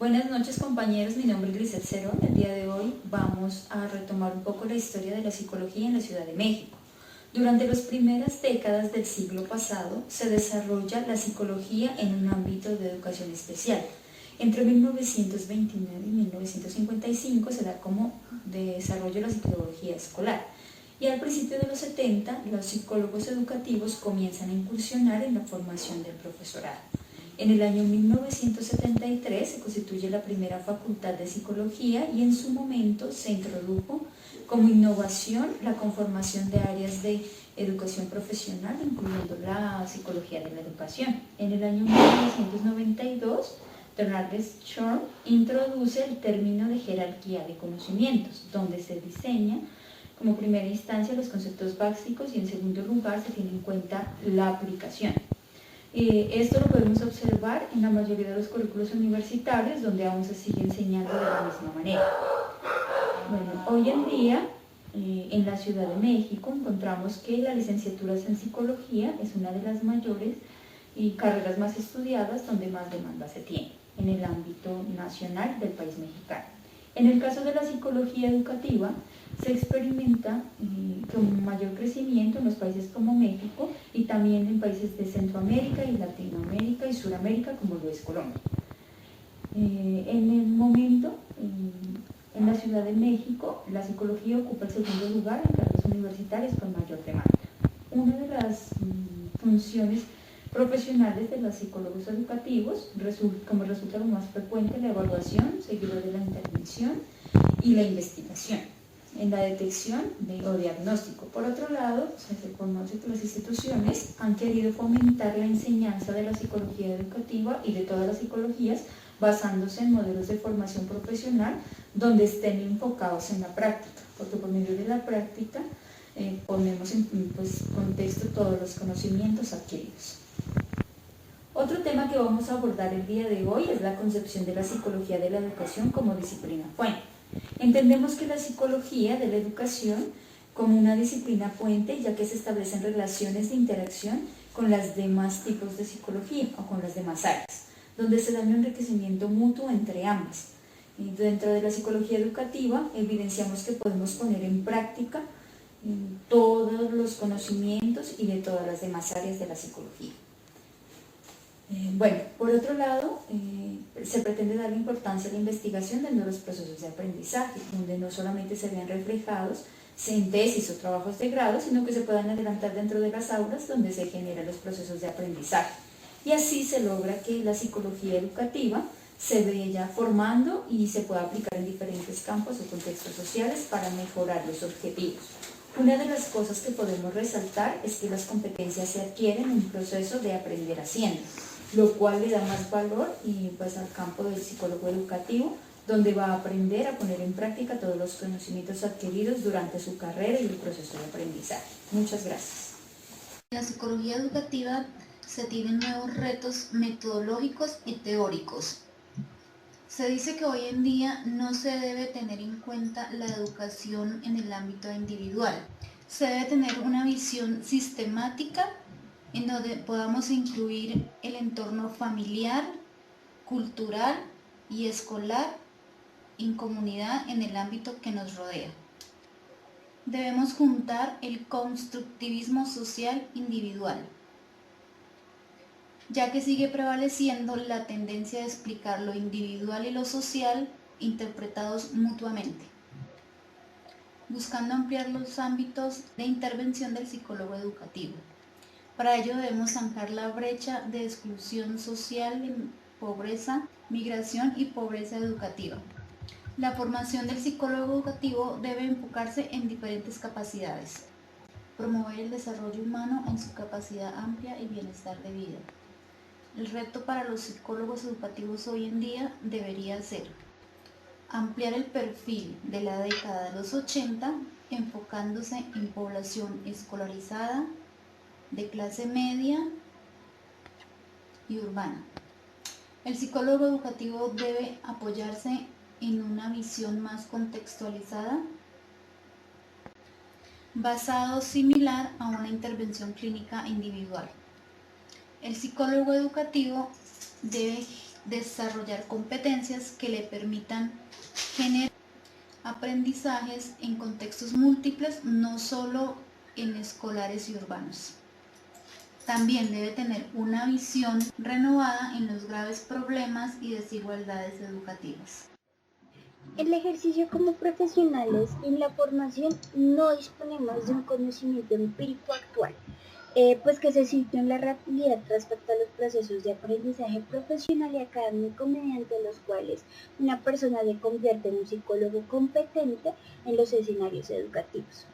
Buenas noches compañeros, mi nombre es Grisel Cerón. El día de hoy vamos a retomar un poco la historia de la psicología en la Ciudad de México. Durante las primeras décadas del siglo pasado se desarrolla la psicología en un ámbito de educación especial. Entre 1929 y 1955 se da como desarrollo la psicología escolar. Y al principio de los 70, los psicólogos educativos comienzan a incursionar en la formación del profesorado. En el año 1973 se constituye la primera facultad de psicología y en su momento se introdujo como innovación la conformación de áreas de educación profesional, incluyendo la psicología de la educación. En el año 1992, Donald Shore introduce el término de jerarquía de conocimientos, donde se diseña como primera instancia los conceptos básicos y en segundo lugar se tiene en cuenta la aplicación. Esto lo podemos observar en la mayoría de los currículos universitarios, donde aún se sigue enseñando de la misma manera. Bueno, hoy en día, en la Ciudad de México, encontramos que la licenciatura en psicología es una de las mayores y carreras más estudiadas, donde más demanda se tiene en el ámbito nacional del país mexicano. En el caso de la psicología educativa, se experimenta con mayor crecimiento en los países como México y también en países de Centroamérica y Latinoamérica y Suramérica, como lo es Colombia. En el momento, en la Ciudad de México, la psicología ocupa el segundo lugar en carreras universitarias con mayor demanda. Una de las funciones profesionales de los psicólogos educativos, como resulta lo más frecuente, la evaluación, seguida de la intervención y la investigación en la detección o diagnóstico. Por otro lado, se reconoce que las instituciones han querido fomentar la enseñanza de la psicología educativa y de todas las psicologías basándose en modelos de formación profesional donde estén enfocados en la práctica, porque por medio de la práctica ponemos en contexto todos los conocimientos adquiridos. Otro tema que vamos a abordar el día de hoy es la concepción de la psicología de la educación como disciplina fuente. Entendemos que la psicología de la educación como una disciplina fuente, ya que se establecen relaciones de interacción con los demás tipos de psicología o con las demás áreas, donde se da un enriquecimiento mutuo entre ambas. Y dentro de la psicología educativa evidenciamos que podemos poner en práctica todos los conocimientos y de todas las demás áreas de la psicología. Bueno, por otro lado, se pretende dar importancia a la investigación de nuevos procesos de aprendizaje, donde no solamente se vean reflejados en tesis o trabajos de grado, sino que se puedan adelantar dentro de las aulas donde se generan los procesos de aprendizaje. Y así se logra que la psicología educativa se vaya formando y se pueda aplicar en diferentes campos o contextos sociales para mejorar los objetivos. Una de las cosas que podemos resaltar es que las competencias se adquieren en un proceso de aprender haciendo, lo cual le da más valor al campo del psicólogo educativo, donde va a aprender a poner en práctica todos los conocimientos adquiridos durante su carrera y el proceso de aprendizaje. Muchas gracias. En la psicología educativa se tienen nuevos retos metodológicos y teóricos. Se dice que hoy en día no se debe tener en cuenta la educación en el ámbito individual. Se debe tener una visión sistemática en donde podamos incluir el entorno familiar, cultural y escolar en comunidad en el ámbito que nos rodea. Debemos juntar el constructivismo social individual, ya que sigue prevaleciendo la tendencia de explicar lo individual y lo social interpretados mutuamente, buscando ampliar los ámbitos de intervención del psicólogo educativo. Para ello debemos zanjar la brecha de exclusión social en pobreza, migración y pobreza educativa. La formación del psicólogo educativo debe enfocarse en diferentes capacidades. Promover el desarrollo humano en su capacidad amplia y bienestar de vida. El reto para los psicólogos educativos hoy en día debería ser ampliar el perfil de la década de los 80, enfocándose en población escolarizada, de clase media y urbana. El psicólogo educativo debe apoyarse en una visión más contextualizada, basado similar a una intervención clínica individual. El psicólogo educativo debe desarrollar competencias que le permitan generar aprendizajes en contextos múltiples, no solo en escolares y urbanos. También debe tener una visión renovada en los graves problemas y desigualdades educativas. El ejercicio como profesionales en la formación no disponemos de un conocimiento empírico actual, pues que se sitúa en la realidad respecto a los procesos de aprendizaje profesional y académico mediante los cuales una persona se convierte en un psicólogo competente en los escenarios educativos.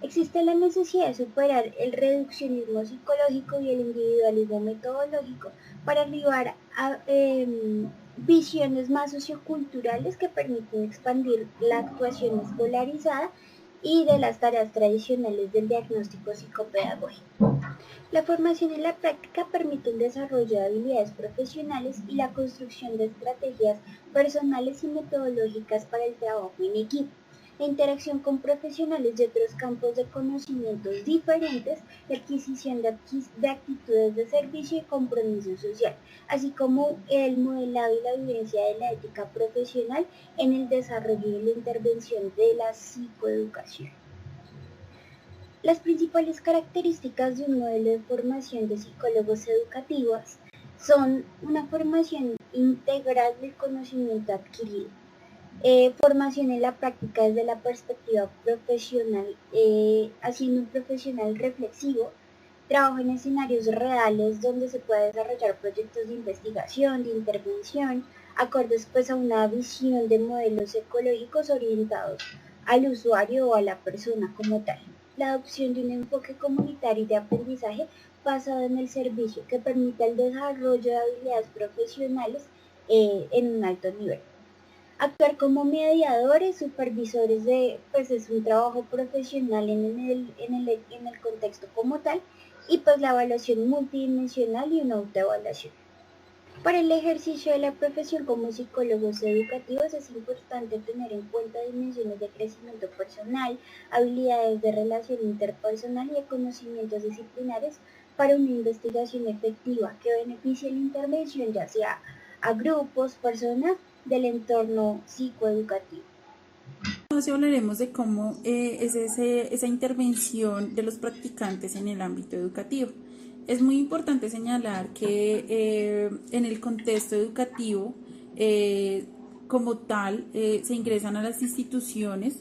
Existe la necesidad de superar el reduccionismo psicológico y el individualismo metodológico para arribar a visiones más socioculturales que permiten expandir la actuación escolarizada y de las tareas tradicionales del diagnóstico psicopedagógico. La formación en la práctica permite el desarrollo de habilidades profesionales y la construcción de estrategias personales y metodológicas para el trabajo en equipo. La interacción con profesionales de otros campos de conocimientos diferentes, la adquisición de actitudes de servicio y compromiso social, así como el modelado y la vivencia de la ética profesional en el desarrollo y la intervención de la psicoeducación. Las principales características de un modelo de formación de psicólogos educativos son una formación integral del conocimiento adquirido, formación en la práctica desde la perspectiva profesional, haciendo un profesional reflexivo, trabajo en escenarios reales donde se puede desarrollar proyectos de investigación, de intervención, acordes pues a una visión de modelos ecológicos orientados al usuario o a la persona como tal. La adopción de un enfoque comunitario de aprendizaje basado en el servicio que permita el desarrollo de habilidades profesionales en un alto nivel. Actuar como mediadores, supervisores pues es un trabajo profesional en el contexto como tal, y pues la evaluación multidimensional y una autoevaluación. Para el ejercicio de la profesión como psicólogos educativos es importante tener en cuenta dimensiones de crecimiento personal, habilidades de relación interpersonal y conocimientos disciplinares para una investigación efectiva que beneficie la intervención ya sea a grupos, personas del entorno psicoeducativo. Hoy hablaremos de cómo es esa intervención de los practicantes en el ámbito educativo. Es muy importante señalar que en el contexto educativo, como tal, se ingresan a las instituciones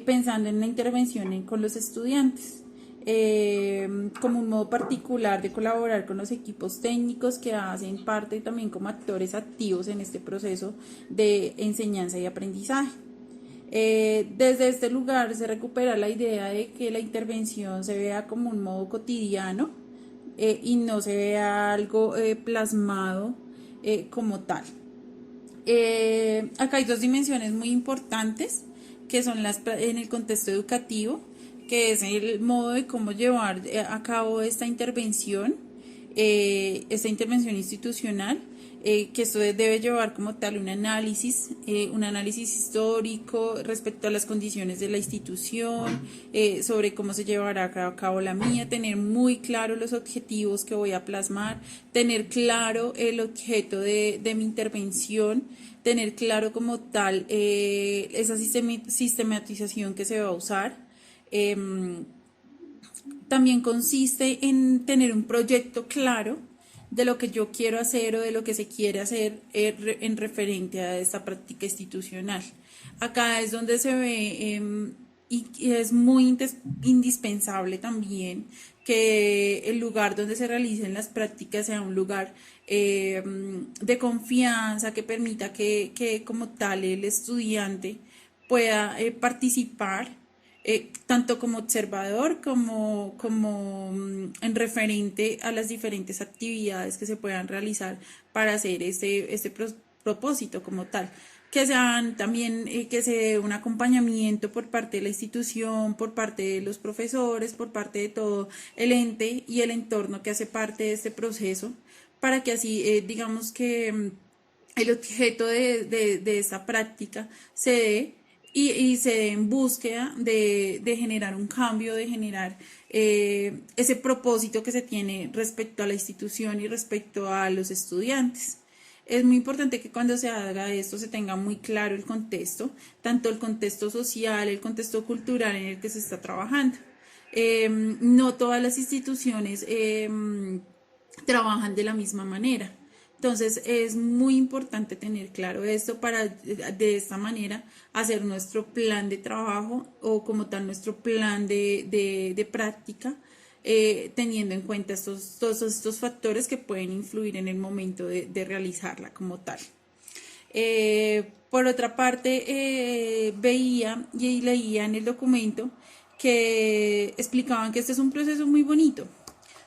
pensando en la intervención con los estudiantes. Como un modo particular de colaborar con los equipos técnicos que hacen parte también como actores activos en este proceso de enseñanza y aprendizaje. Desde este lugar se recupera la idea de que la intervención se vea como un modo cotidiano y no se vea algo plasmado como tal. Acá hay dos dimensiones muy importantes que son en el contexto educativo, que es el modo de cómo llevar a cabo esta intervención institucional, que esto debe llevar como tal un análisis histórico respecto a las condiciones de la institución, sobre cómo se llevará a cabo la mía, tener muy claro los objetivos que voy a plasmar, tener claro el objeto de mi intervención, tener claro como tal esa sistematización que se va a usar. También consiste en tener un proyecto claro de lo que yo quiero hacer o de lo que se quiere hacer en referente a esta práctica institucional. Acá es donde se ve y es muy indispensable también que el lugar donde se realicen las prácticas sea un lugar de confianza que permita que como tal el estudiante pueda participar tanto como observador como en referente a las diferentes actividades que se puedan realizar para hacer este propósito como tal. Que sean también, que se dé un acompañamiento por parte de la institución, por parte de los profesores, por parte de todo el ente y el entorno que hace parte de este proceso, para que así digamos que el objeto de esta práctica se dé y se dé en búsqueda de generar un cambio, de generar ese propósito que se tiene respecto a la institución y respecto a los estudiantes. Es muy importante que cuando se haga esto se tenga muy claro el contexto, tanto el contexto social, el contexto cultural en el que se está trabajando. No todas las instituciones trabajan de la misma manera. Entonces es muy importante tener claro esto para de esta manera hacer nuestro plan de trabajo o como tal nuestro plan de práctica, teniendo en cuenta todos estos factores que pueden influir en el momento de realizarla como tal. Por otra parte, veía y leía en el documento que explicaban que este es un proceso muy bonito,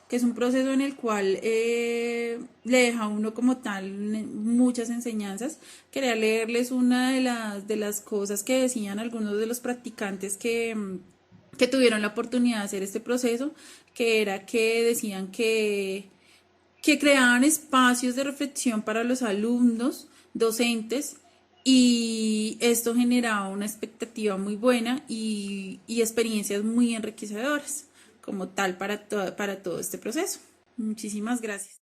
que es un proceso en el cual le deja a uno como tal muchas enseñanzas. Quería leerles una de las cosas que decían algunos de los practicantes que tuvieron la oportunidad de hacer este proceso, que era que decían que creaban espacios de reflexión para los alumnos, docentes, y esto generaba una expectativa muy buena y experiencias muy enriquecedoras como tal para todo este proceso. Muchísimas gracias.